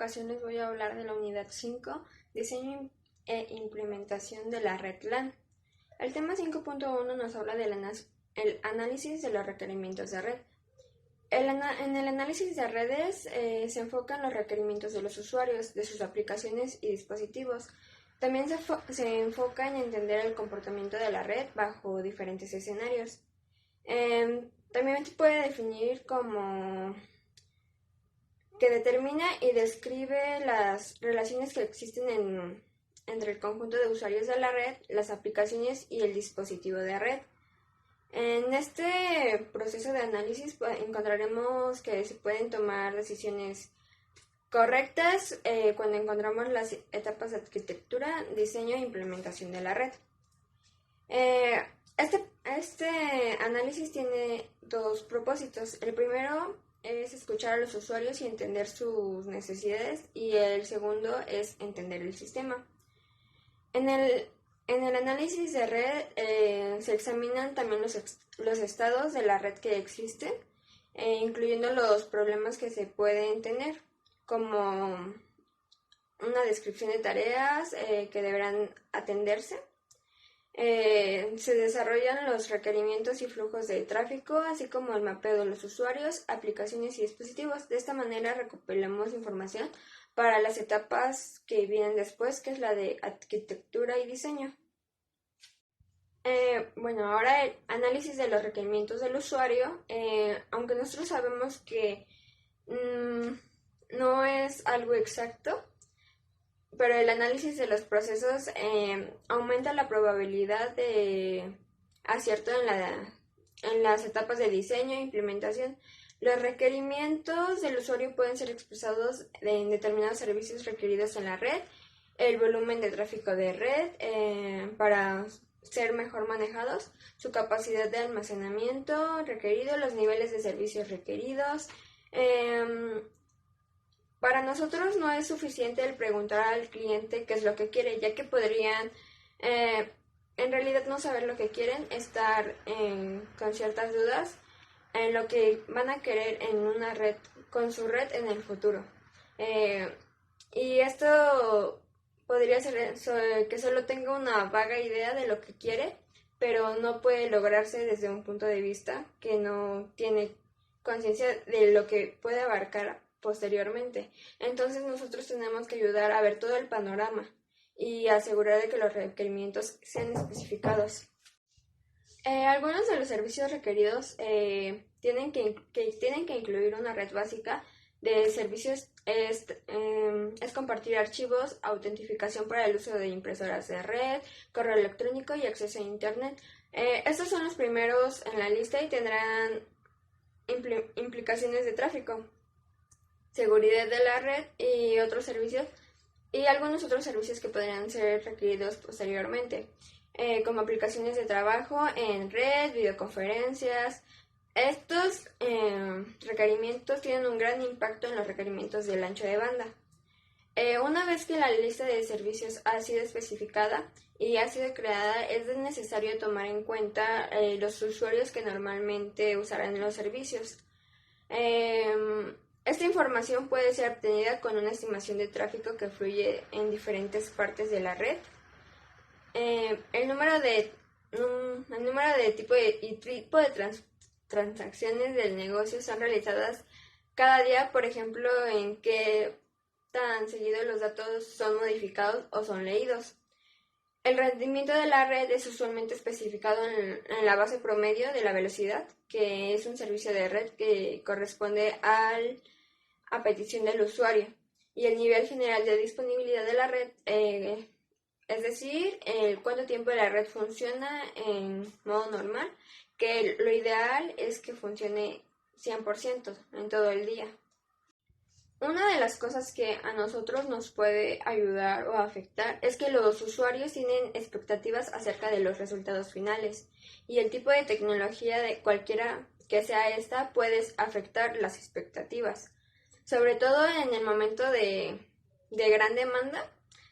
ocasión les voy a hablar de la unidad 5, diseño e implementación de la red LAN. El tema 5.1 nos habla del análisis de los requerimientos de red. En el análisis de redes se enfocan los requerimientos de los usuarios, de sus aplicaciones y dispositivos. También se enfoca en entender el comportamiento de la red bajo diferentes escenarios. También se puede definir como que determina y describe las relaciones que existen entre el conjunto de usuarios de la red, las aplicaciones y el dispositivo de red. En este proceso de análisis encontraremos que se pueden tomar decisiones correctas cuando encontramos las etapas de arquitectura, diseño e implementación de la red. Este análisis tiene dos propósitos. El primero es escuchar a los usuarios y entender sus necesidades, y el segundo es entender el sistema. En el análisis de red se examinan también los estados de la red que existen, incluyendo los problemas que se pueden tener, como una descripción de tareas que deberán atenderse. Se desarrollan los requerimientos y flujos de tráfico, así como el mapeo de los usuarios, aplicaciones y dispositivos. De esta manera recopilamos información para las etapas que vienen después, que es la de arquitectura y diseño. Ahora el análisis de los requerimientos del usuario, aunque nosotros sabemos que no es algo exacto, pero el análisis de los procesos aumenta la probabilidad de acierto en las etapas de diseño e implementación. Los requerimientos del usuario pueden ser expresados en determinados servicios requeridos en la red, el volumen de tráfico de red para ser mejor manejados, su capacidad de almacenamiento requerido, los niveles de servicios requeridos. Para nosotros no es suficiente el preguntar al cliente qué es lo que quiere, ya que podrían en realidad no saber lo que quieren, estar con ciertas dudas en lo que van a querer en una red, con su red en el futuro. Y esto podría ser que solo tenga una vaga idea de lo que quiere, pero no puede lograrse desde un punto de vista que no tiene conciencia de lo que puede abarcar posteriormente. Entonces nosotros tenemos que ayudar a ver todo el panorama y asegurar de que los requerimientos sean especificados. Algunos de los servicios requeridos tienen que incluir una red básica de servicios, es compartir archivos, autentificación para el uso de impresoras de red, correo electrónico y acceso a Internet. Estos son los primeros en la lista y tendrán implicaciones de tráfico, seguridad de la red y otros servicios, y algunos otros servicios que podrían ser requeridos posteriormente, como aplicaciones de trabajo en red, videoconferencias. Estos requerimientos tienen un gran impacto en los requerimientos del ancho de banda. Una vez que la lista de servicios ha sido especificada y ha sido creada, es necesario tomar en cuenta los usuarios que normalmente usarán los servicios. Esta información puede ser obtenida con una estimación de tráfico que fluye en diferentes partes de la red. El número de tipo de transacciones del negocio son realizadas cada día, por ejemplo, en qué tan seguido los datos son modificados o son leídos. El rendimiento de la red es usualmente especificado en la base promedio de la velocidad, que es un servicio de red que corresponde a petición del usuario, y el nivel general de disponibilidad de la red, es decir, cuánto tiempo la red funciona en modo normal, que lo ideal es que funcione 100% en todo el día. Una de las cosas que a nosotros nos puede ayudar o afectar es que los usuarios tienen expectativas acerca de los resultados finales, y el tipo de tecnología de cualquiera que sea esta puede afectar las expectativas, sobre todo en el momento de gran demanda,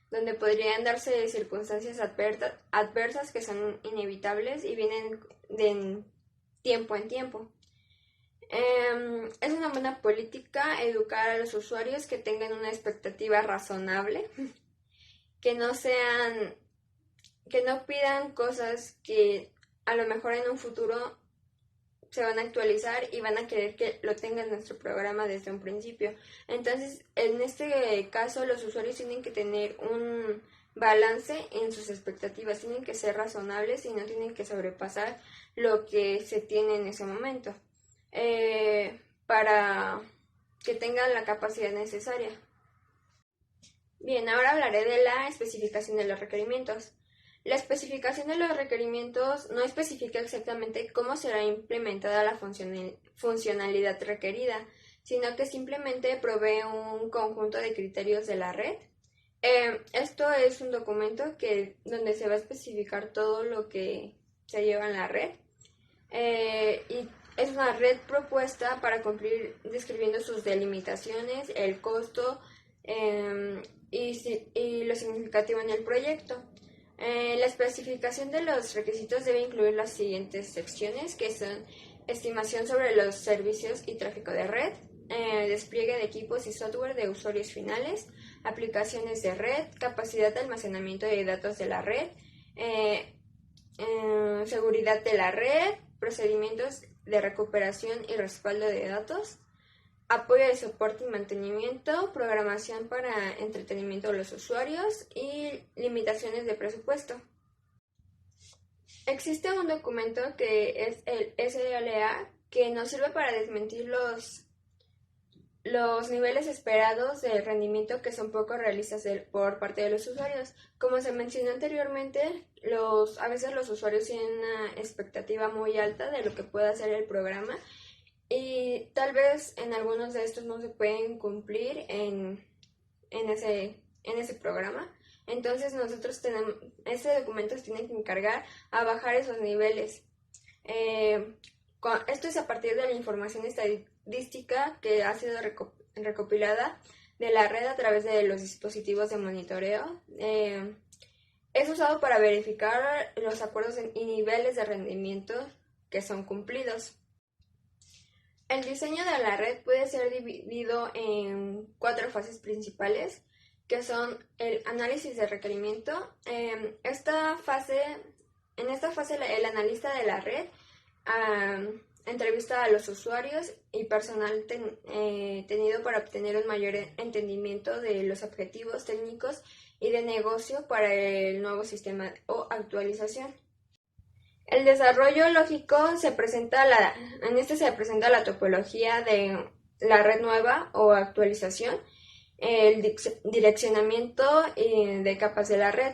donde podrían darse circunstancias adversas que son inevitables y vienen de tiempo en tiempo. Es una buena política educar a los usuarios que tengan una expectativa razonable, que no sean, que no pidan cosas que a lo mejor en un futuro se van a actualizar y van a querer que lo tenga nuestro programa desde un principio. Entonces, en este caso, los usuarios tienen que tener un balance en sus expectativas, tienen que ser razonables y no tienen que sobrepasar lo que se tiene en ese momento para que tengan la capacidad necesaria. Bien, ahora hablaré de la especificación de los requerimientos. La especificación de los requerimientos no especifica exactamente cómo será implementada la funcionalidad requerida, sino que simplemente provee un conjunto de criterios de la red. Esto es un documento donde se va a especificar todo lo que se lleva en la red. Y es una red propuesta para cumplir describiendo sus delimitaciones, el costo y lo significativo en el proyecto. La especificación de los requisitos debe incluir las siguientes secciones, que son estimación sobre los servicios y tráfico de red, despliegue de equipos y software de usuarios finales, aplicaciones de red, capacidad de almacenamiento de datos de la red, seguridad de la red, procedimientos de recuperación y respaldo de datos, apoyo de soporte y mantenimiento, programación para entretenimiento de los usuarios y limitaciones de presupuesto. Existe un documento que es el SLA que nos sirve para desmentir los niveles esperados de rendimiento que son poco realistas por parte de los usuarios. Como se mencionó anteriormente, a veces los usuarios tienen una expectativa muy alta de lo que pueda hacer el programa y tal vez en algunos de estos no se pueden cumplir en ese programa. Entonces este documento se tiene que encargar a bajar esos niveles. Esto es a partir de la información estadística que ha sido recopilada de la red a través de los dispositivos de monitoreo. Es usado para verificar los acuerdos y niveles de rendimiento que son cumplidos. El diseño de la red puede ser dividido en 4 fases principales, que son el análisis de requerimiento. En esta fase el analista de la red entrevista a los usuarios y personal tenido para obtener un mayor entendimiento de los objetivos técnicos y de negocio para el nuevo sistema o actualización. El desarrollo lógico se presenta la topología de la red nueva o actualización, el direccionamiento de capas de la red,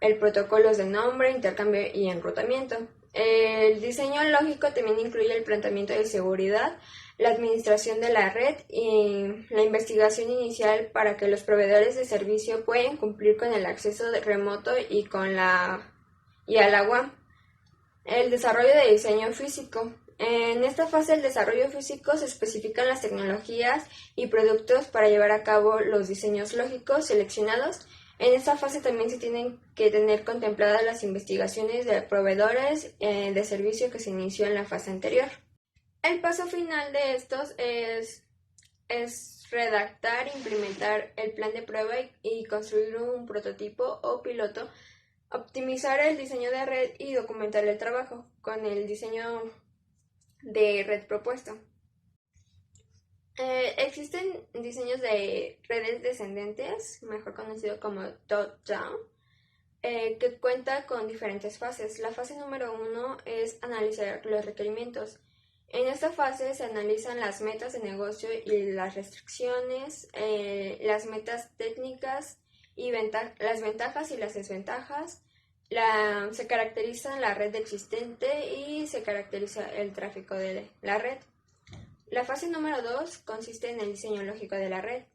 el protocolos de nombre, intercambio y enrutamiento. El diseño lógico también incluye el planteamiento de seguridad, la administración de la red y la investigación inicial para que los proveedores de servicio puedan cumplir con el acceso remoto y a la WAN. El desarrollo de diseño físico. En esta fase del desarrollo físico se especifican las tecnologías y productos para llevar a cabo los diseños lógicos seleccionados. En esta fase también se tienen que tener contempladas las investigaciones de proveedores de servicio que se inició en la fase anterior. El paso final de estos es redactar, implementar el plan de prueba y construir un prototipo o piloto, optimizar el diseño de red y documentar el trabajo con el diseño de red propuesto. Existen diseños de redes descendentes, mejor conocido como top-down, que cuenta con diferentes fases. La fase número 1 es analizar los requerimientos. En esta fase se analizan las metas de negocio y las restricciones, las metas técnicas y las ventajas y las desventajas. Se caracteriza la red existente y se caracteriza el tráfico de la red. La fase número 2 consiste en el diseño lógico de la red.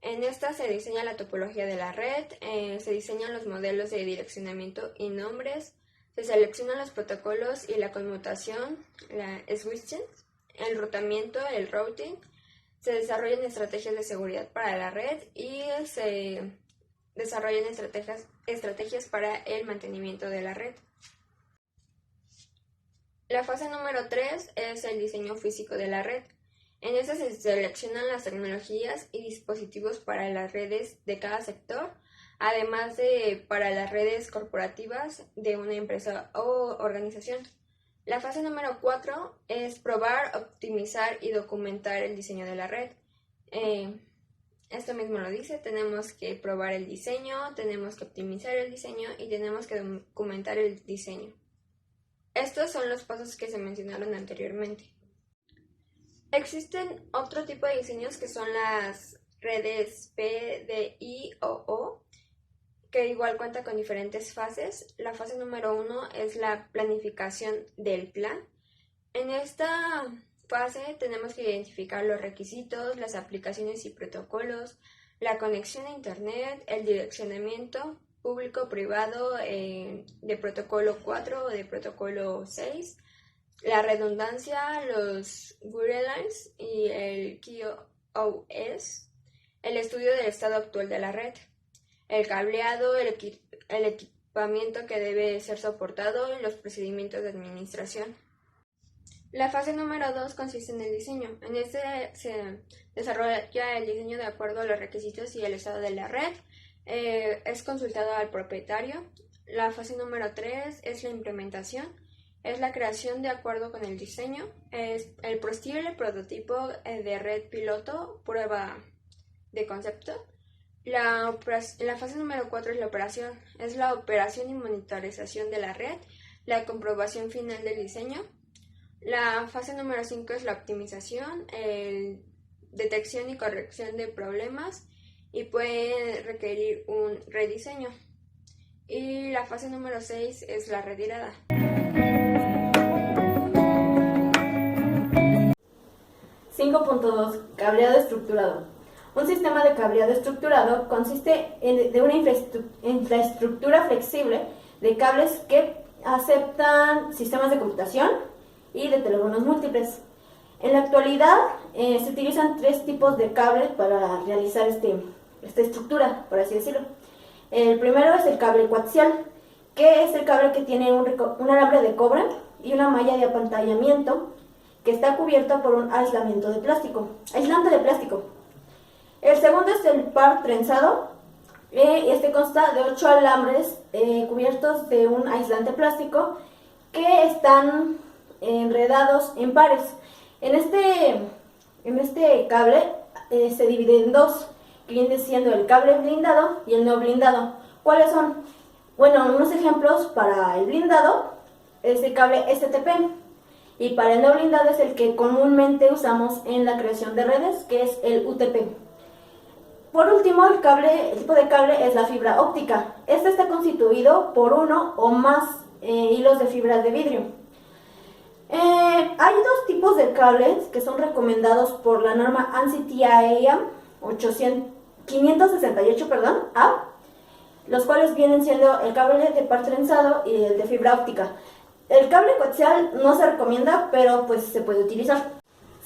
En esta se diseña la topología de la red, se diseñan los modelos de direccionamiento y nombres, se seleccionan los protocolos y la conmutación, la switching, el enrutamiento, el routing, se desarrollan estrategias de seguridad para la red y se desarrollan estrategias para el mantenimiento de la red. La fase número 3 es el diseño físico de la red. En esta se seleccionan las tecnologías y dispositivos para las redes de cada sector, además de para las redes corporativas de una empresa o organización. La fase número 4 es probar, optimizar y documentar el diseño de la red. Esto mismo lo dice, tenemos que probar el diseño, tenemos que optimizar el diseño y tenemos que documentar el diseño. Estos son los pasos que se mencionaron anteriormente. Existen otro tipo de diseños que son las redes PDI o O, que igual cuenta con diferentes fases. La fase número 1 es la planificación del plan. En esta fase tenemos que identificar los requisitos, las aplicaciones y protocolos, la conexión a Internet, el direccionamiento público-privado de protocolo 4 o de protocolo 6, la redundancia, los guidelines y el QoS, el estudio del estado actual de la red, el cableado, el equipamiento que debe ser soportado y los procedimientos de administración. La fase número 2 consiste en el diseño. En este se desarrolla el diseño de acuerdo a los requisitos y el estado de la red. Es consultado al propietario. La fase número 3 es la implementación. Es la creación de acuerdo con el diseño. Es el posible prototipo de red piloto, prueba de concepto. La fase número 4 es la operación. Es la operación y monitorización de la red. La comprobación final del diseño. La fase número 5 es la optimización, detección y corrección de problemas y puede requerir un rediseño. Y la fase número 6 es la retirada. .2 Cableado estructurado. Un sistema de cableado estructurado consiste de una infraestructura flexible de cables que aceptan sistemas de computación y de teléfonos múltiples. En la actualidad se utilizan 3 tipos de cables para realizar esta estructura, por así decirlo. El primero es el cable coaxial, que es el cable que tiene un alambre de cobre y una malla de apantallamiento que está cubierto por un aislante de plástico. El segundo es el par trenzado. Este consta de 8 alambres cubiertos de un aislante plástico que están enredados en pares. En este cable se divide en 2, que viene siendo el cable blindado y el no blindado. ¿Cuáles son? Bueno, unos ejemplos para el blindado es el cable STP y para el no blindado es el que comúnmente usamos en la creación de redes, que es el UTP. Por último, el tipo de cable es la fibra óptica. Este está constituido por uno o más hilos de fibra de vidrio. Hay 2 tipos de cables que son recomendados por la norma ANSI-TIA 568A, los cuales vienen siendo el cable de par trenzado y el de fibra óptica. El cable coaxial no se recomienda, pero pues se puede utilizar.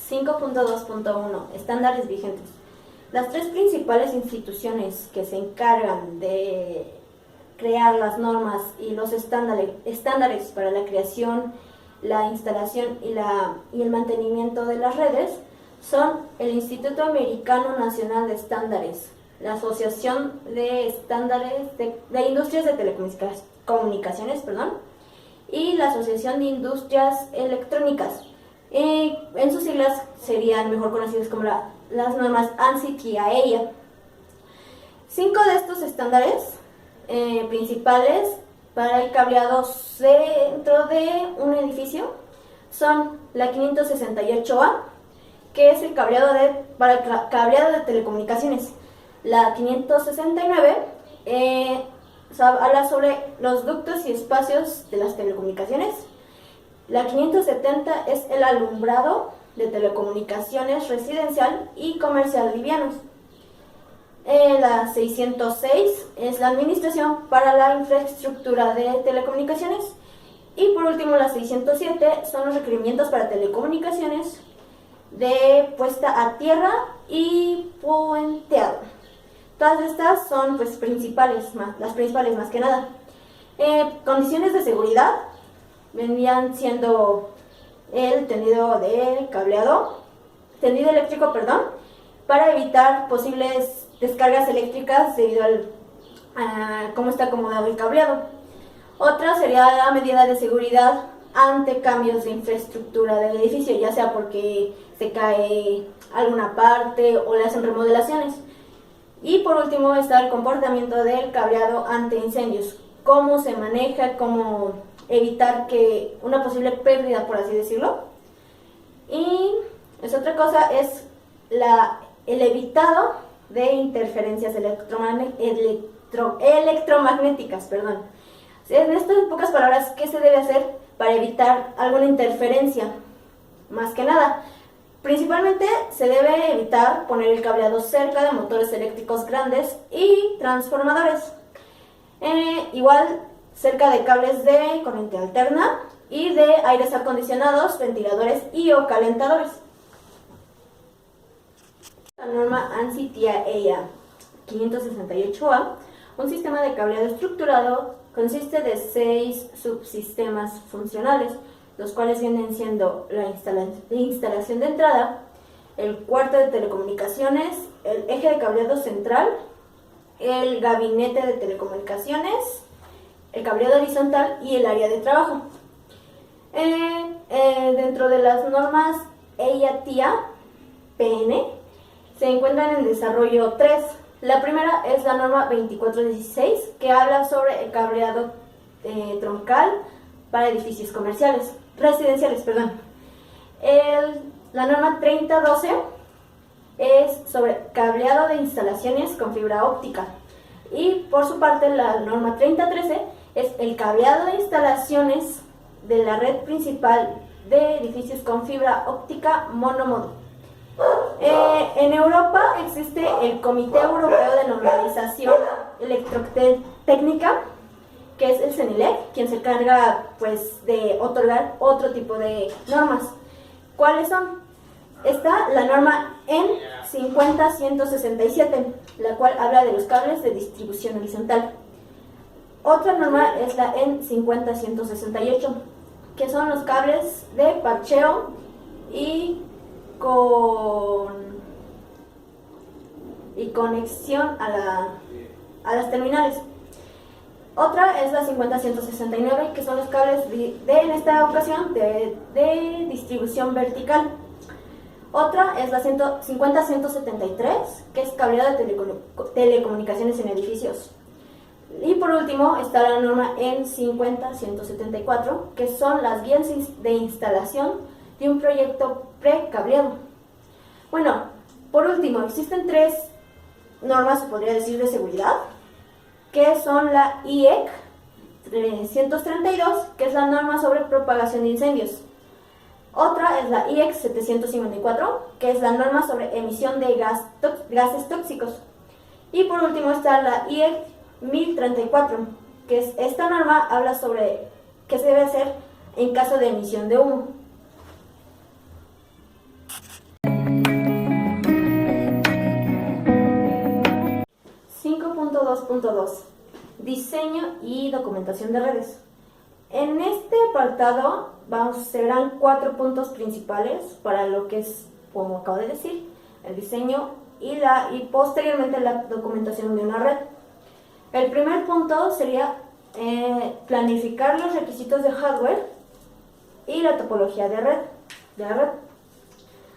5.2.1 Estándares vigentes. Las 3 principales instituciones que se encargan de crear las normas y los estándares para la creación, la instalación y el mantenimiento de las redes son el Instituto Americano Nacional de Estándares, la Asociación de Estándares de Industrias de Telecomunicaciones, y la Asociación de Industrias Electrónicas. En sus siglas serían mejor conocidas como las normas ANSI-TIA. 5 de estos estándares principales para el cableado dentro de un edificio son la 568A, que es el para el cableado de telecomunicaciones. La 569 habla sobre los ductos y espacios de las telecomunicaciones. La 570 es el alumbrado de telecomunicaciones residencial y comercial livianos. La 606 es la administración para la infraestructura de telecomunicaciones. Y por último, la 607 son los requerimientos para telecomunicaciones de puesta a tierra y puenteado. Todas estas son las principales más que nada. Condiciones de seguridad vendrían siendo el tendido de cableado, tendido eléctrico, perdón, para evitar posibles descargas eléctricas debido a cómo está acomodado el cableado. Otra sería la medida de seguridad ante cambios de infraestructura del edificio, ya sea porque se cae alguna parte o le hacen remodelaciones. Y por último está el comportamiento del cableado ante incendios, cómo se maneja, cómo evitar que una posible pérdida, por así decirlo. Y otra cosa es el evitado de interferencias electromagnéticas, perdón. En estas pocas palabras, ¿qué se debe hacer para evitar alguna interferencia? Más que nada, principalmente se debe evitar poner el cableado cerca de motores eléctricos grandes y transformadores. Igual cerca de cables de corriente alterna y de aires acondicionados, ventiladores y o calentadores. La norma ANSI TIA 568A, un sistema de cableado estructurado, consiste de 6 subsistemas funcionales, los cuales vienen siendo la instalación de entrada, el cuarto de telecomunicaciones, el eje de cableado central, el gabinete de telecomunicaciones, el cableado horizontal y el área de trabajo. Dentro de las normas EIA-TIA PN se encuentran en desarrollo 3. La primera es la norma 2416, que habla sobre el cableado troncal para edificios residenciales. La norma 3012 es sobre cableado de instalaciones con fibra óptica. Y por su parte la norma 3013 es el cableado de instalaciones de la red principal de edificios con fibra óptica monomodo. En Europa existe el Comité Europeo de Normalización Electrotécnica, que es el CENELEC, quien se encarga de otorgar otro tipo de normas. ¿Cuáles son? Está la norma EN 50167, la cual habla de los cables de distribución horizontal. Otra norma es la EN 50168, que son los cables de parcheo y conexión a las terminales. Otra es la 50169, que son los cables en esta ocasión de distribución vertical. Otra es la 50173, que es cableado de telecomunicaciones en edificios. Y por último está la norma EN 50174, que son las guías de instalación de un proyecto precableado. Bueno, por último, existen 3 normas, se podría decir, de seguridad, que son la IEC 332, que es la norma sobre propagación de incendios. Otra es la IEC 754, que es la norma sobre emisión de gases tóxicos. Y por último está la IEC 1034, que esta norma habla sobre qué se debe hacer en caso de emisión de humo. Diseño y documentación de redes. En este apartado serán 4 puntos principales para lo que es, como acabo de decir, el diseño y posteriormente la documentación de una red. El primer punto sería planificar los requisitos de hardware y la topología de la red.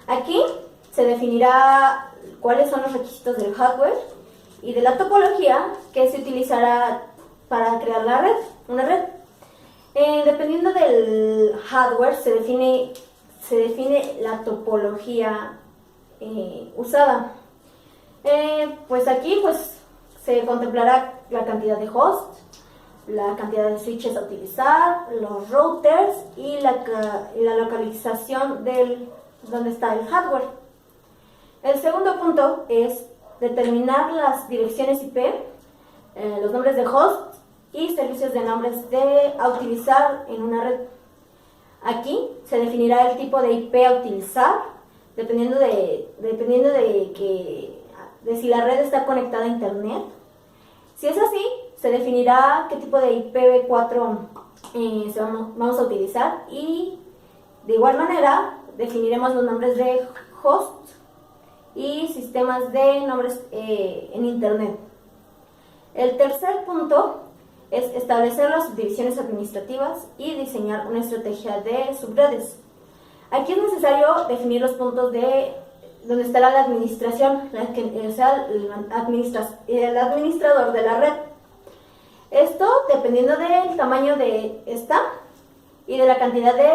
Aquí se definirá cuáles son los requisitos del hardware y de la topología que se utilizará para crear una red. Dependiendo del hardware se define la topología usada. Aquí se contemplará la cantidad de hosts, la cantidad de switches a utilizar, los routers y la localización donde está el hardware. El segundo punto es determinar las direcciones IP, los nombres de host y servicios de nombres a utilizar en una red. Aquí se definirá el tipo de IP a utilizar dependiendo de si la red está conectada a internet. Si es así, se definirá qué tipo de IPv4 vamos a utilizar y De igual manera, definiremos los nombres de host y sistemas de nombres en Internet. El tercer punto es establecer las subdivisiones administrativas y diseñar una estrategia de subredes. Aquí es necesario definir los puntos de donde estará la administración, o sea, el administrador de la red. Esto dependiendo del tamaño de esta y de la cantidad de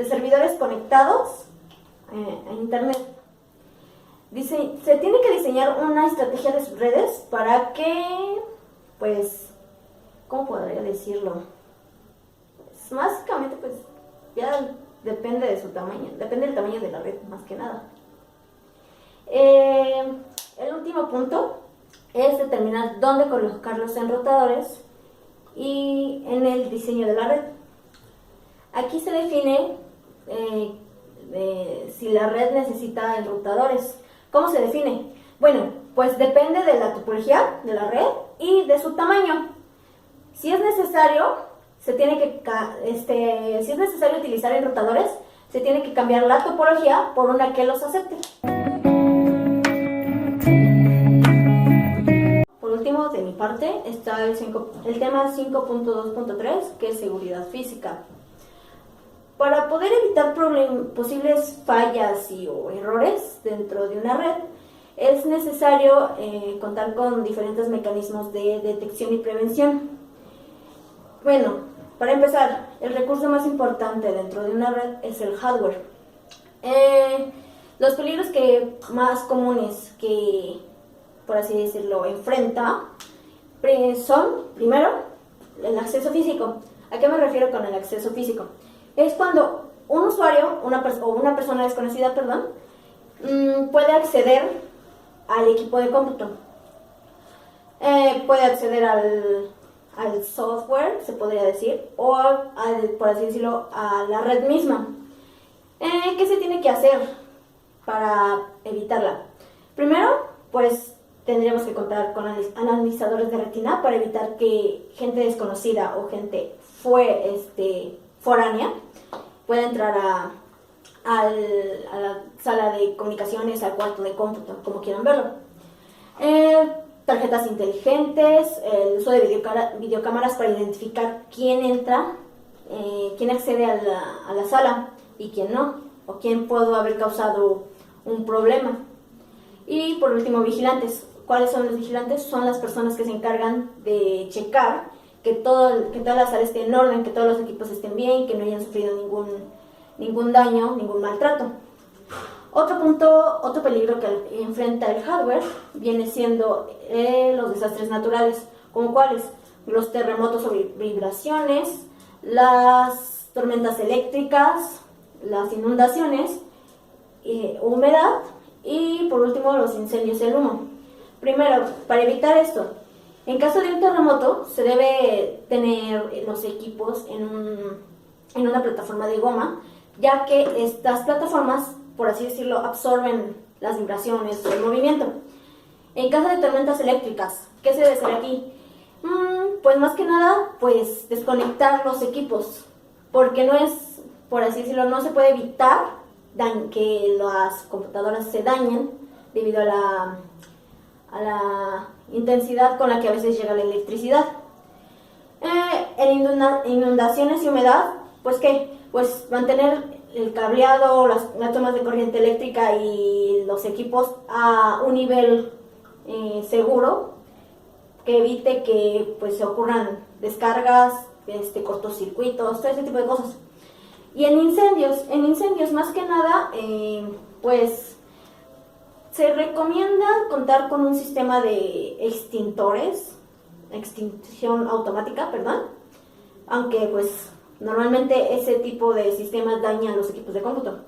servidores conectados a Internet. Se tiene que diseñar una estrategia de subredes para que, pues, ¿cómo podría decirlo? Pues, básicamente, pues, ya depende de su tamaño, depende del tamaño de la red, más que nada. El último punto es determinar dónde colocar los enrutadores y en el diseño de la red. Aquí se define si la red necesita enrutadores. ¿Cómo se define? Bueno, pues depende de la topología de la red y de su tamaño. Si es necesario, si es necesario utilizar enrutadores, se tiene que cambiar la topología por una que los acepte. Por último, de mi parte, está el tema 5.2.3, que es seguridad física. Para poder evitar posibles fallas o errores dentro de una red, es necesario contar con diferentes mecanismos de detección y prevención. Bueno, para empezar, el recurso más importante dentro de una red es el hardware. Los peligros más comunes que, por así decirlo, enfrenta son, primero, el acceso físico. ¿A qué me refiero con el acceso físico? Es cuando un usuario o una persona desconocida, puede acceder al equipo de cómputo. Puede acceder al software, se podría decir, o por así decirlo, a la red misma. ¿Qué se tiene que hacer para evitarla? Primero, pues tendríamos que contar con analizadores de retina para evitar que gente desconocida o gente foránea pueda entrar a la sala de comunicaciones, al cuarto de cómputo, como quieran verlo. Tarjetas inteligentes, el uso de videocámaras para identificar quién entra, quién accede a la sala y quién no, o quién pudo haber causado un problema. Y por último, vigilantes. ¿Cuáles son los vigilantes? Son las personas que se encargan de checar que toda la sala esté en orden, que todos los equipos estén bien, que no hayan sufrido ningún daño, ningún maltrato. Otro peligro que enfrenta el hardware viene siendo los desastres naturales, como cuáles: los terremotos o vibraciones, las tormentas eléctricas, las inundaciones, humedad y por último los incendios del humo. Primero, para evitar esto, en caso de un terremoto se debe tener los equipos en una plataforma de goma, ya que estas plataformas, por así decirlo, absorben las vibraciones o el movimiento. En caso de tormentas eléctricas, ¿qué se debe hacer aquí? Pues más que nada, pues desconectar los equipos, porque no es, por así decirlo, no se puede evitar que las computadoras se dañen debido a la intensidad con la que a veces llega la electricidad. En inundaciones y humedad, pues ¿qué? Pues mantener el cableado, las tomas de corriente eléctrica y los equipos a un nivel seguro, que evite que pues se ocurran descargas, cortocircuitos, todo ese tipo de cosas. Y en incendios más que nada, pues se recomienda contar con un sistema de extinción automática, aunque pues normalmente ese tipo de sistemas dañan los equipos de cómputo.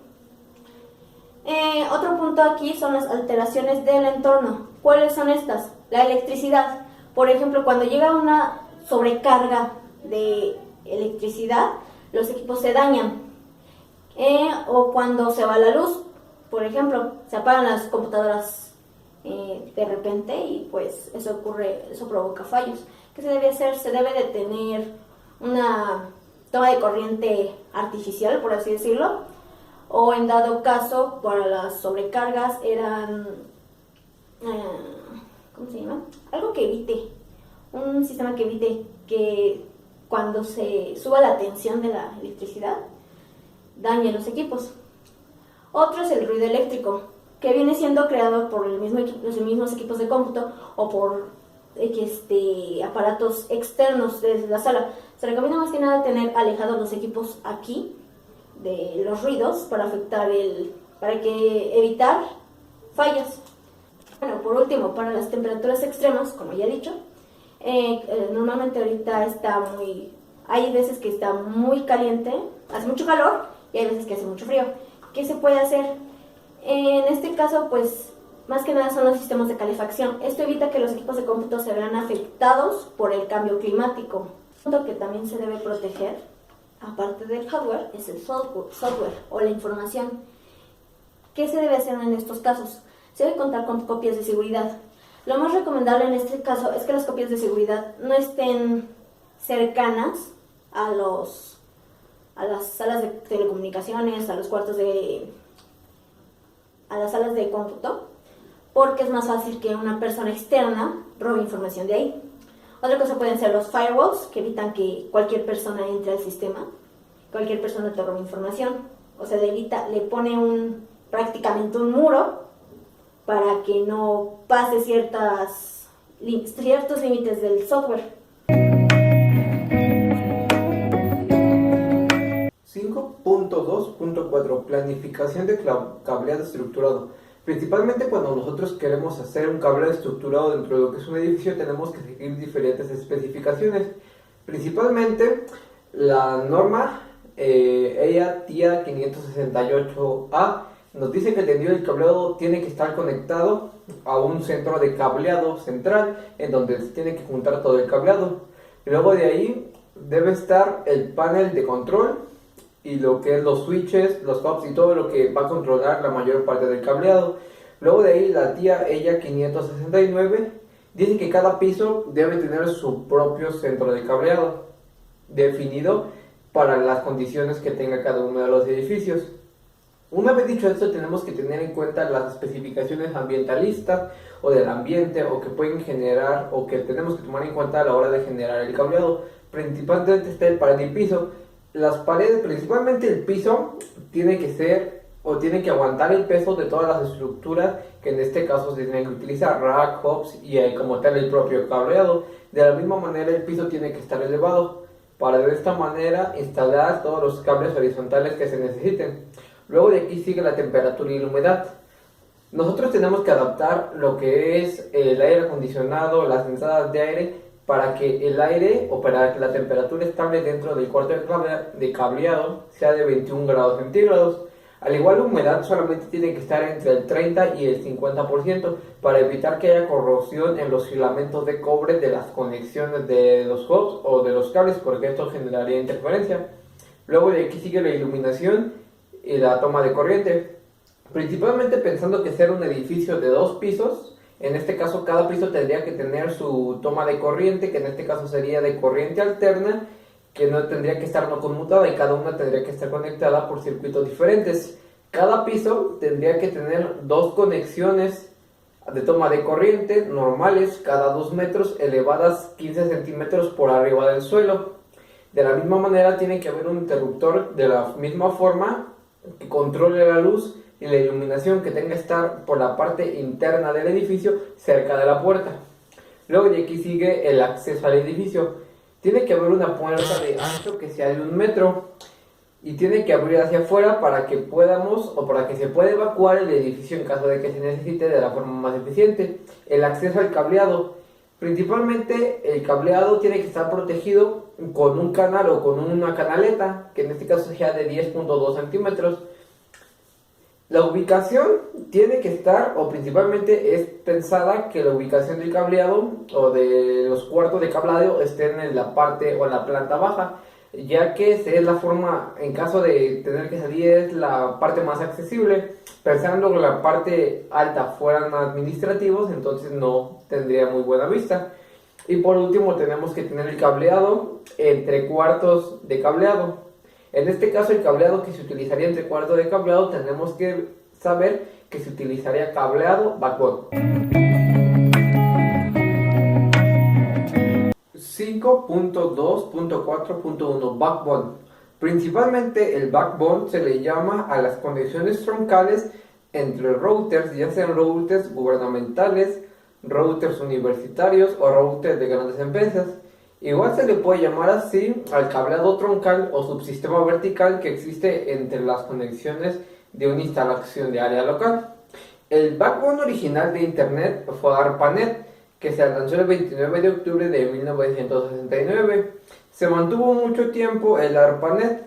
Otro punto aquí son las alteraciones del entorno. ¿Cuáles son estas? La electricidad. Por ejemplo, cuando llega una sobrecarga de electricidad, los equipos se dañan. O cuando se va la luz, por ejemplo, se apagan las computadoras de repente y pues eso provoca fallos. ¿Qué se debe hacer? Se debe de tener una toma de corriente artificial, por así decirlo, o en dado caso para las sobrecargas eran, ¿cómo se llama? Algo que evite, un sistema que evite que cuando se suba la tensión de la electricidad dañe los equipos. Otro es el ruido eléctrico, que viene siendo creado por los mismos equipos de cómputo o por aparatos externos desde la sala. Se recomienda más que nada tener alejados los equipos aquí de los ruidos para evitar fallas. Bueno, por último, para las temperaturas extremas, como ya he dicho, normalmente ahorita hay veces que está muy caliente, hace mucho calor, y hay veces que hace mucho frío. ¿Qué se puede hacer? En este caso, pues, más que nada son los sistemas de calefacción. Esto evita que los equipos de cómputo se vean afectados por el cambio climático. Un punto que también se debe proteger, aparte del hardware, es el software o la información. ¿Qué se debe hacer en estos casos? Se debe contar con copias de seguridad. Lo más recomendable en este caso es que las copias de seguridad no estén cercanas a las salas de telecomunicaciones, a las salas de cómputo, porque es más fácil que una persona externa robe información de ahí. Otra cosa pueden ser los firewalls, que evitan que cualquier persona entre al sistema, cualquier persona te robe información. O sea, le pone prácticamente un muro para que no pase ciertos límites del software. 5.2.4 Planificación de cableado estructurado. Principalmente cuando nosotros queremos hacer un cableado estructurado dentro de lo que es un edificio, tenemos que seguir diferentes especificaciones. Principalmente la norma EIA TIA 568A nos dice que el tendido del cableado tiene que estar conectado a un centro de cableado central en donde se tiene que juntar todo el cableado. Luego de ahí debe estar el panel de control y lo que es los switches, los hubs y todo lo que va a controlar la mayor parte del cableado. Luego de ahí la TIA EIA 569 dice que cada piso debe tener su propio centro de cableado definido para las condiciones que tenga cada uno de los edificios. Una vez dicho esto, tenemos que tener en cuenta las especificaciones ambientalistas o del ambiente o que pueden generar o que tenemos que tomar en cuenta a la hora de generar el cableado. Principalmente está el pared y piso. Las paredes, principalmente el piso, tiene que aguantar el peso de todas las estructuras que en este caso se tienen que utilizar, rack, hubs y como tal el propio cableado. De la misma manera el piso tiene que estar elevado para de esta manera instalar todos los cables horizontales que se necesiten. Luego de aquí sigue la temperatura y la humedad. Nosotros tenemos que adaptar lo que es el aire acondicionado, las entradas de aire, para que el aire o para que la temperatura estable dentro del cuarto de cableado sea de 21 grados centígrados. Al igual la humedad solamente tiene que estar entre el 30 y el 50% para evitar que haya corrosión en los filamentos de cobre de las conexiones de los hubs o de los cables, porque esto generaría interferencia. Luego de aquí sigue la iluminación y la toma de corriente. Principalmente pensando que sea un edificio de 2 pisos, en este caso cada piso tendría que tener su toma de corriente, que en este caso sería de corriente alterna, que no tendría que estar no conmutada y cada una tendría que estar conectada por circuitos diferentes. Cada piso tendría que tener 2 conexiones de toma de corriente normales cada 2 metros, elevadas 15 centímetros por arriba del suelo. De la misma manera tiene que haber un interruptor de la misma forma que controle la luz y la iluminación, que tenga que estar por la parte interna del edificio cerca de la puerta. Luego de aquí sigue el acceso al edificio. Tiene que haber una puerta de ancho que sea de 1 metro y tiene que abrir hacia afuera para que podamos o para que se pueda evacuar el edificio en caso de que se necesite de la forma más eficiente. El acceso al cableado. Principalmente el cableado tiene que estar protegido con un canal o con una canaleta, que en este caso sea de 10.2 centímetros. La ubicación tiene que estar, o principalmente es pensada que la ubicación del cableado o de los cuartos de cableado estén en la parte o en la planta baja, ya que es la forma, en caso de tener que salir, es la parte más accesible. Pensando que la parte alta fueran administrativos, entonces no tendría muy buena vista. Y por último tenemos que tener el cableado entre cuartos de cableado. En este caso el cableado que se utilizaría entre cuartos de cableado tenemos que saber que se utilizaría cableado backbone. 5.2.4.1 Backbone. Principalmente el backbone se le llama a las conexiones troncales entre routers, ya sean routers gubernamentales, routers universitarios o routers de grandes empresas. Igual se le puede llamar así al cableado troncal o subsistema vertical que existe entre las conexiones de una instalación de área local. El backbone original de Internet fue ARPANET, que se lanzó el 29 de octubre de 1969. Se mantuvo mucho tiempo el ARPANET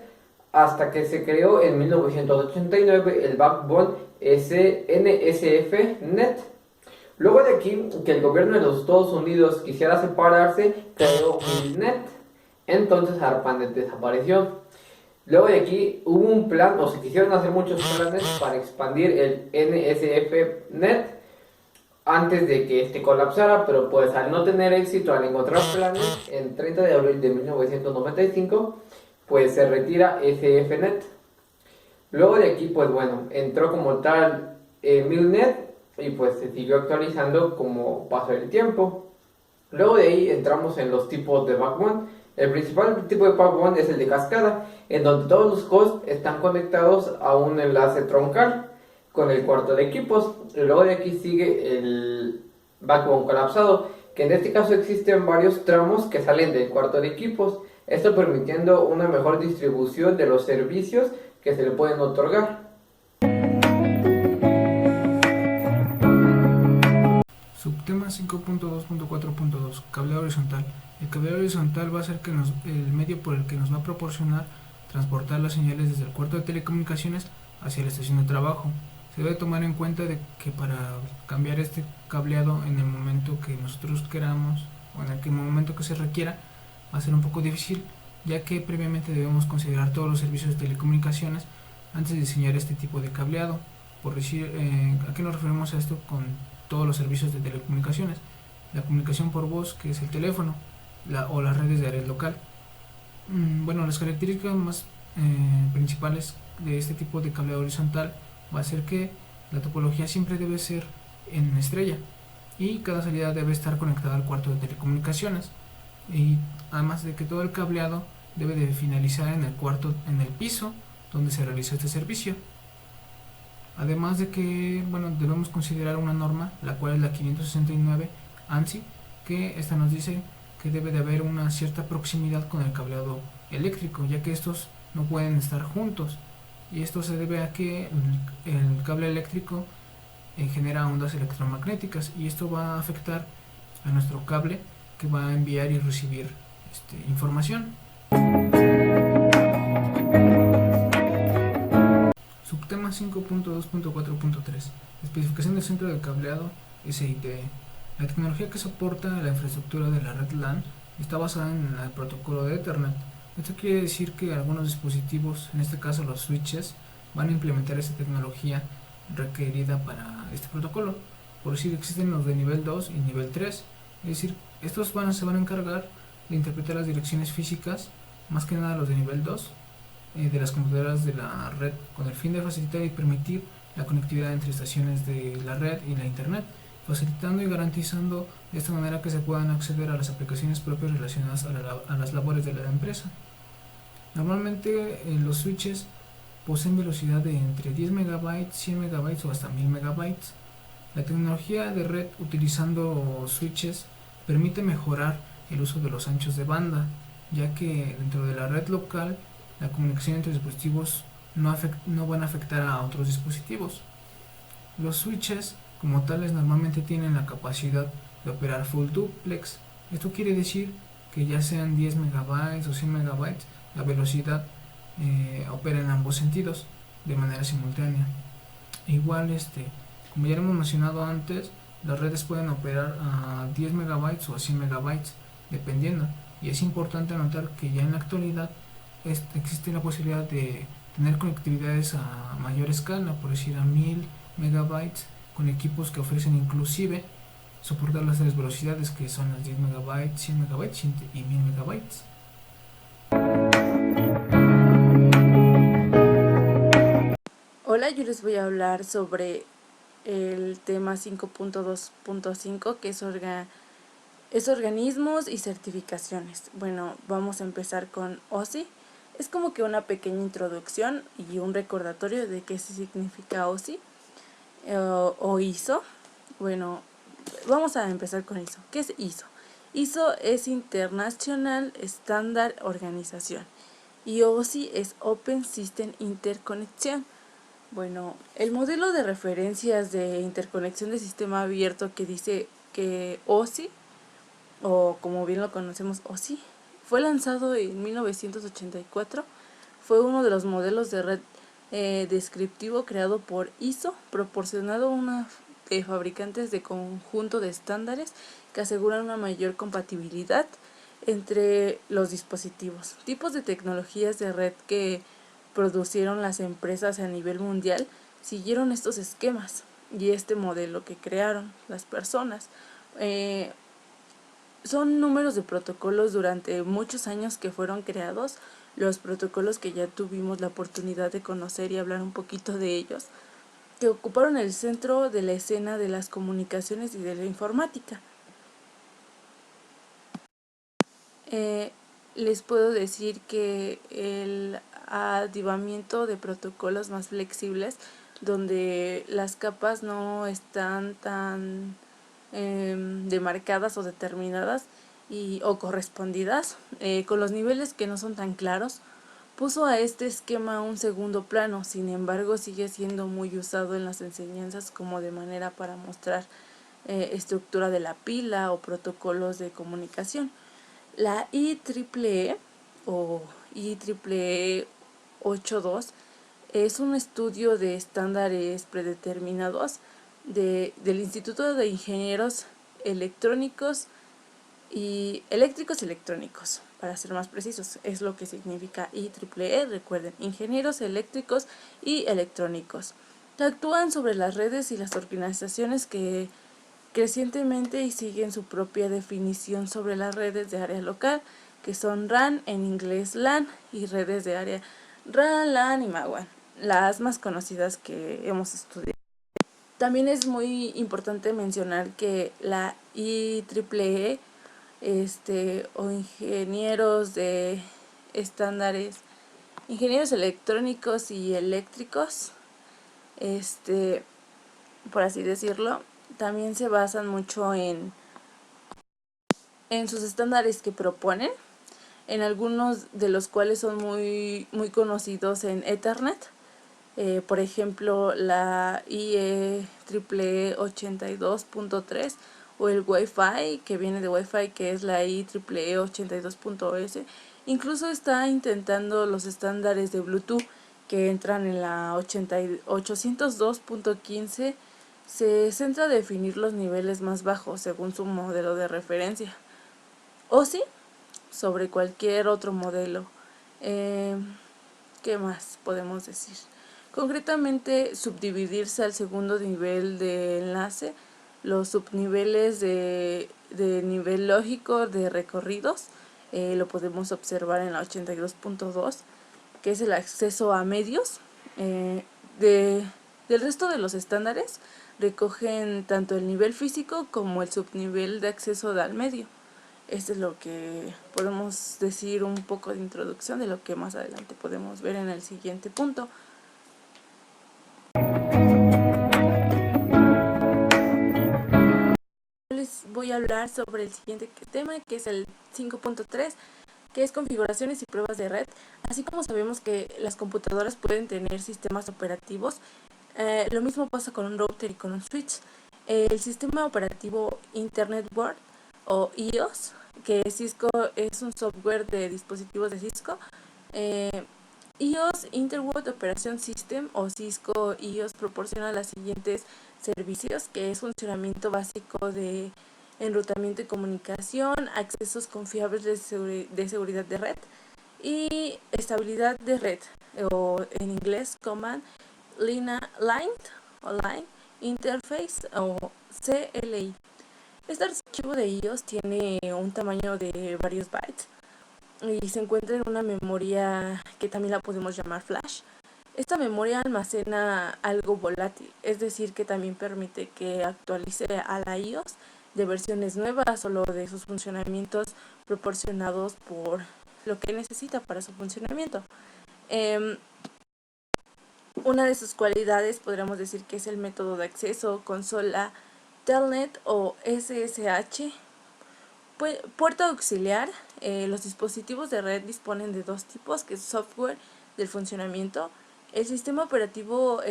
hasta que se creó en 1989 el backbone NSF-NET. Luego de aquí, que el gobierno de los Estados Unidos quisiera separarse, creó MILNET, entonces ARPANET desapareció. Luego de aquí hubo un plan, o se quisieron hacer muchos planes para expandir el NSF-NET antes de que este colapsara, pero pues al no tener éxito, al encontrar planes, en 30 de abril de 1995, pues se retira SFNet. Luego de aquí, pues bueno, entró como tal MILNET y pues se siguió actualizando como pasó el tiempo. Luego de ahí entramos en los tipos de backbone. El principal tipo de backbone es el de cascada, en donde todos los hosts están conectados a un enlace troncal con el cuarto de equipos. Y luego de aquí sigue el backbone colapsado, que en este caso existen varios tramos que salen del cuarto de equipos, esto permitiendo una mejor distribución de los servicios que se le pueden otorgar. Subtema 5.2.4.2 Cableado horizontal. El cableado horizontal va a ser el medio por el que nos va a proporcionar transportar las señales desde el cuarto de telecomunicaciones hacia la estación de trabajo. Se debe tomar en cuenta de que para cambiar este cableado en el momento que nosotros queramos o en el momento que se requiera va a ser un poco difícil, ya que previamente debemos considerar todos los servicios de telecomunicaciones antes de diseñar este tipo de cableado. Por decir, ¿a qué nos referimos a esto con todos los servicios de telecomunicaciones? La comunicación por voz, que es el teléfono, o las redes de red local. Bueno, las características más principales de este tipo de cableado horizontal va a ser que la topología siempre debe ser en estrella y cada salida debe estar conectada al cuarto de telecomunicaciones, y además de que todo el cableado debe de finalizar en el piso donde se realiza este servicio. Además de que, bueno, debemos considerar una norma, la cual es la 569 ANSI, que esta nos dice que debe de haber una cierta proximidad con el cableado eléctrico, ya que estos no pueden estar juntos, y esto se debe a que el cable eléctrico genera ondas electromagnéticas, y esto va a afectar a nuestro cable que va a enviar y recibir información. Subtema 5.2.4.3 Especificación del centro de cableado SITE. La tecnología que soporta la infraestructura de la red LAN está basada en el protocolo de Ethernet. Esto quiere decir que algunos dispositivos, en este caso los switches, van a implementar esta tecnología requerida para este protocolo. Por decir, existen los de nivel 2 y nivel 3, es decir, estos se van a encargar de interpretar las direcciones físicas, más que nada los de nivel 2, de las computadoras de la red, con el fin de facilitar y permitir la conectividad entre estaciones de la red y la internet, facilitando y garantizando de esta manera que se puedan acceder a las aplicaciones propias relacionadas a las labores de la empresa. Normalmente los switches poseen velocidad de entre 10 MB, 100 MB o hasta 1000 MB. La tecnología de red utilizando switches permite mejorar el uso de los anchos de banda, ya que dentro de la red local la comunicación entre dispositivos no van a afectar a otros dispositivos. Los switches como tales normalmente tienen la capacidad de operar full duplex. Esto quiere decir que ya sean 10 MB o 100 MB, la velocidad opera en ambos sentidos de manera simultánea. Igual, como ya lo hemos mencionado antes, las redes pueden operar a 10 MB o a 100 MB dependiendo, y es importante anotar que ya en la actualidad existe la posibilidad de tener conectividades a mayor escala, por decir a 1000 MB, con equipos que ofrecen inclusive soportar las tres velocidades que son las 10 MB, 100 MB y 1000 MB. Hola, yo les voy a hablar sobre el tema 5.2.5 que es organismos y certificaciones. Bueno, vamos a empezar con OSI. Es como que una pequeña introducción y un recordatorio de qué significa OSI o ISO. Bueno, vamos a empezar con ISO. ¿Qué es ISO? ISO es International Standard Organization y OSI es Open System Interconnection. Bueno, el modelo de referencias de interconexión de sistema abierto que dice que OSI, o como bien lo conocemos OSI, fue lanzado en 1984. Fue uno de los modelos de red descriptivo creado por ISO, proporcionado a una fabricantes de conjunto de estándares que aseguran una mayor compatibilidad entre los dispositivos. Tipos de tecnologías de red que producieron las empresas a nivel mundial siguieron estos esquemas y este modelo que crearon las personas. Son números de protocolos durante muchos años que fueron creados, los protocolos que ya tuvimos la oportunidad de conocer y hablar un poquito de ellos, que ocuparon el centro de la escena de las comunicaciones y de la informática. Les puedo decir que el adivamiento de protocolos más flexibles, donde las capas no están tan demarcadas o determinadas o correspondidas, con los niveles que no son tan claros, puso a este esquema un segundo plano. Sin embargo, sigue siendo muy usado en las enseñanzas como de manera para mostrar estructura de la pila o protocolos de comunicación. La IEEE o IEEE 82 es un estudio de estándares predeterminados del Instituto de Ingenieros Electrónicos y Eléctricos Electrónicos, para ser más precisos, es lo que significa IEEE. Recuerden, ingenieros eléctricos y electrónicos, que actúan sobre las redes y las organizaciones que crecientemente y siguen su propia definición sobre las redes de área local, que son RAN, en inglés LAN, y redes de área RAN, LAN y MAWAN, las más conocidas que hemos estudiado. También es muy importante mencionar que la IEEE o ingenieros de estándares, ingenieros electrónicos y eléctricos, por así decirlo, también se basan mucho en sus estándares que proponen, en algunos de los cuales son muy conocidos en Ethernet. Por ejemplo, la IEEE 82.3 o el Wi-Fi, que viene de Wi-Fi, que es la IEEE 82.s. Incluso está intentando los estándares de Bluetooth que entran en la 802.15. Se centra a definir los niveles más bajos según su modelo de referencia, o sí, sobre cualquier otro modelo. ¿Qué más podemos decir? Concretamente, subdividirse al segundo nivel de enlace, los subniveles de nivel lógico de recorridos, lo podemos observar en la 82.2, que es el acceso a medios. Del resto de los estándares recogen tanto el nivel físico como el subnivel de acceso al medio. Esto es lo que podemos decir, un poco de introducción de lo que más adelante podemos ver en el siguiente punto. Les voy a hablar sobre el siguiente tema, que es el 5.3, que es configuraciones y pruebas de red. Así como sabemos que las computadoras pueden tener sistemas operativos, lo mismo pasa con un router y con un switch. El sistema operativo Internet Board o IOS, que Cisco es un software de dispositivos de Cisco. IOS Interworld Operation System o Cisco IOS proporciona los siguientes servicios, que es funcionamiento básico de enrutamiento y comunicación, accesos confiables de seguridad de red y estabilidad de red, o en inglés Command Line Interface o CLI. Este archivo de iOS tiene un tamaño de varios bytes y se encuentra en una memoria que también la podemos llamar flash. Esta memoria almacena algo volátil, es decir, que también permite que actualice a la iOS de versiones nuevas o lo de sus funcionamientos proporcionados por lo que necesita para su funcionamiento. Eh, una de sus cualidades podríamos decir que es el método de acceso, consola, telnet o SSH. Puerto auxiliar. Los dispositivos de red disponen de dos tipos, que es software del funcionamiento. El sistema operativo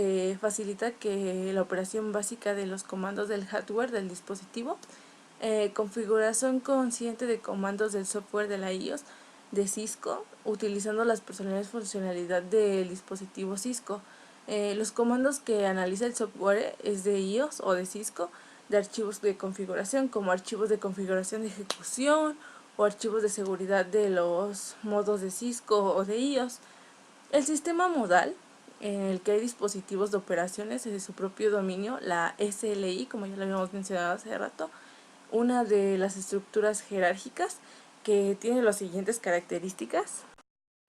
facilita que la operación básica de los comandos del hardware del dispositivo. Configuración consciente de comandos del software de la iOS de Cisco, utilizando las personales funcionalidades del dispositivo Cisco. Los comandos que analiza el software es de iOS o de Cisco, de archivos de configuración, como archivos de configuración de ejecución o archivos de seguridad de los modos de Cisco o de iOS. El sistema modal, en el que hay dispositivos de operaciones de su propio dominio, la SLI, como ya lo habíamos mencionado hace rato, una de las estructuras jerárquicas que tiene las siguientes características,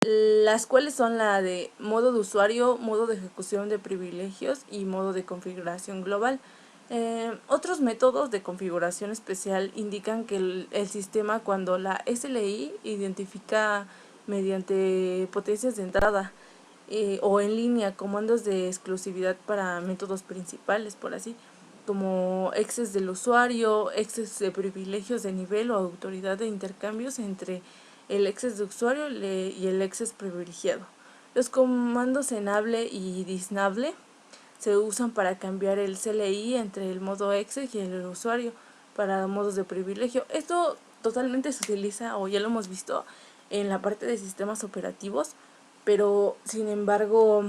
las cuales son la de modo de usuario, modo de ejecución de privilegios y modo de configuración global. Otros métodos de configuración especial indican que el sistema, cuando la SLI identifica mediante potencias de entrada o en línea comandos de exclusividad para métodos principales, por así, como exes del usuario, exes de privilegios de nivel o autoridad de intercambios entre el exes de usuario y el exes privilegiado. Los comandos enable y disable se usan para cambiar el CLI entre el modo exec y el usuario para modos de privilegio. Esto totalmente se utiliza, o ya lo hemos visto, en la parte de sistemas operativos, pero sin embargo,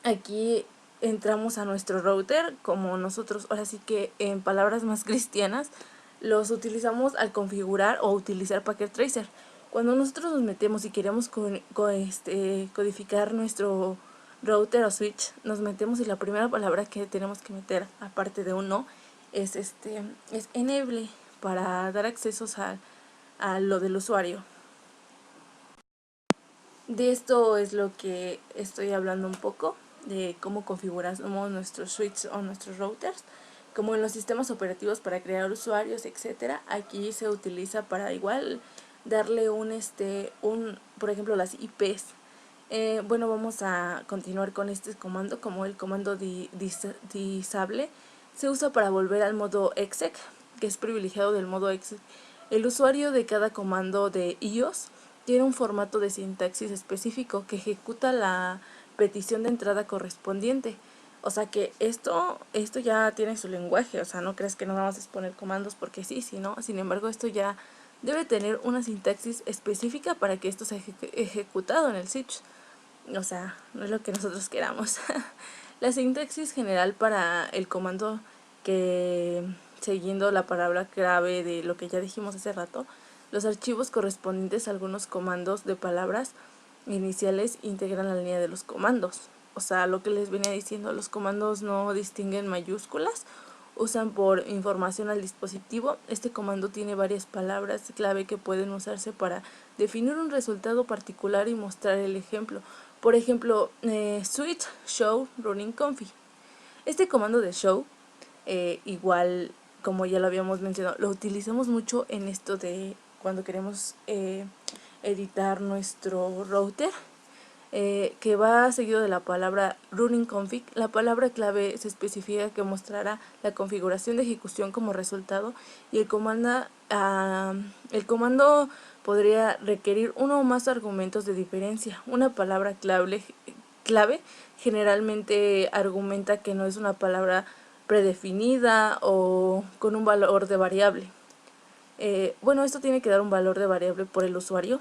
aquí entramos a nuestro router, como nosotros, ahora sí que en palabras más cristianas, los utilizamos al configurar o utilizar Packet Tracer. Cuando nosotros nos metemos y queremos codificar nuestro router o switch, nos metemos y la primera palabra que tenemos que meter, aparte de un no, es enable, para dar accesos a lo del usuario. De esto es lo que estoy hablando un poco, de cómo configuramos nuestros switches o nuestros routers, como en los sistemas operativos para crear usuarios, etcétera. Aquí se utiliza para igual darle por ejemplo, las IPs. Bueno, vamos a continuar con este comando, como el comando disable. Se usa para volver al modo exec, que es privilegiado del modo exec. El usuario de cada comando de iOS tiene un formato de sintaxis específico que ejecuta la petición de entrada correspondiente. O sea que esto ya tiene su lenguaje, o sea, no crees que no vamos a exponer comandos porque sí, sino, sin embargo, esto ya debe tener una sintaxis específica para que esto sea ejecutado en el switch. O sea, no es lo que nosotros queramos. La sintaxis general para el comando, que siguiendo la palabra clave de lo que ya dijimos hace rato, los archivos correspondientes a algunos comandos de palabras iniciales integran la línea de los comandos. O sea, lo que les venía diciendo, los comandos no distinguen mayúsculas, usan por información al dispositivo. Este comando tiene varias palabras clave que pueden usarse para definir un resultado particular y mostrar el ejemplo. Por ejemplo, switch, show, running config. Este comando de show, igual como ya lo habíamos mencionado, lo utilizamos mucho en esto de cuando queremos editar nuestro router, que va seguido de la palabra running config. La palabra clave se especifica que mostrará la configuración de ejecución como resultado, y el comando podría requerir uno o más argumentos de diferencia. Una palabra clave generalmente argumenta que no es una palabra predefinida o con un valor de variable. Bueno, esto tiene que dar un valor de variable por el usuario.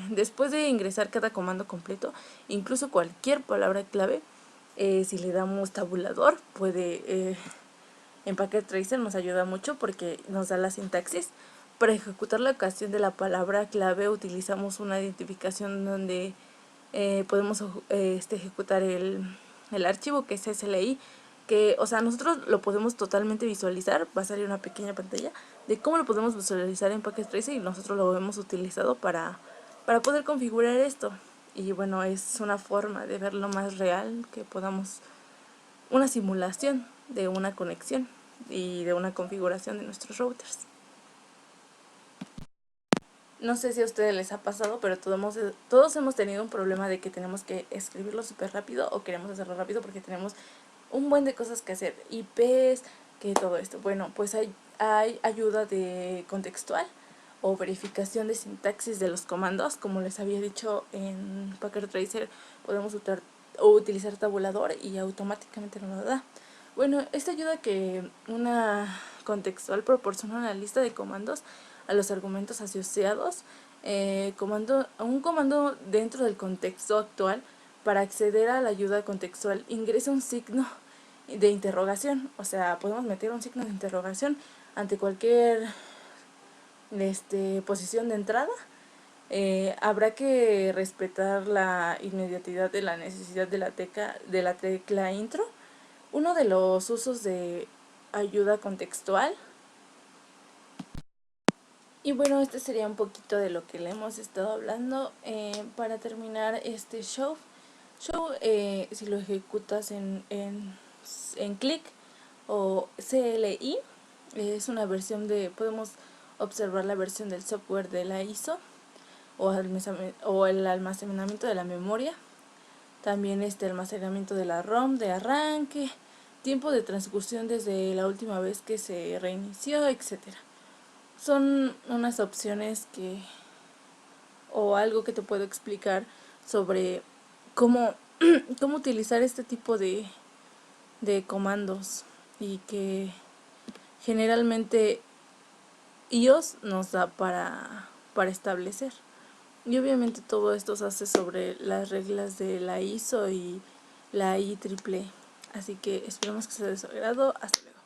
Después de ingresar cada comando completo, incluso cualquier palabra clave, si le damos tabulador, en Packet Tracer nos ayuda mucho porque nos da la sintaxis. Para ejecutar la ocasión de la palabra clave utilizamos una identificación donde podemos ejecutar el archivo, que es SLI. que, o sea, nosotros lo podemos totalmente visualizar, va a salir una pequeña pantalla de cómo lo podemos visualizar en Packet Tracer y nosotros lo hemos utilizado para poder configurar esto. Y bueno, es una forma de verlo más real, que podamos, una simulación de una conexión y de una configuración de nuestros routers. No sé si a ustedes les ha pasado, pero todos hemos tenido un problema de que tenemos que escribirlo súper rápido o queremos hacerlo rápido porque tenemos un buen de cosas que hacer, IPs, que todo esto. Bueno, pues hay ayuda de contextual o verificación de sintaxis de los comandos. Como les había dicho, en Packet Tracer podemos utilizar tabulador y automáticamente nos lo da. Bueno, esta ayuda que una contextual proporciona una lista de comandos a los argumentos asociados, un comando dentro del contexto actual. Para acceder a la ayuda contextual, ingresa un signo de interrogación, o sea, podemos meter un signo de interrogación ante cualquier posición de entrada. Habrá que respetar la inmediatez de la necesidad de la tecla intro. Uno de los usos de ayuda contextual. Y bueno, este sería un poquito de lo que le hemos estado hablando. Para terminar este show, si lo ejecutas en click o CLI, es una versión podemos observar la versión del software de la ISO o el almacenamiento de la memoria. También almacenamiento de la ROM de arranque, tiempo de transcursión desde la última vez que se reinició, etcétera. Son unas opciones o algo que te puedo explicar sobre cómo utilizar este tipo de comandos, y que generalmente iOS nos da para establecer. Y obviamente todo esto se hace sobre las reglas de la ISO y la IEEE. Así que esperemos que sea de su agrado. Hasta luego.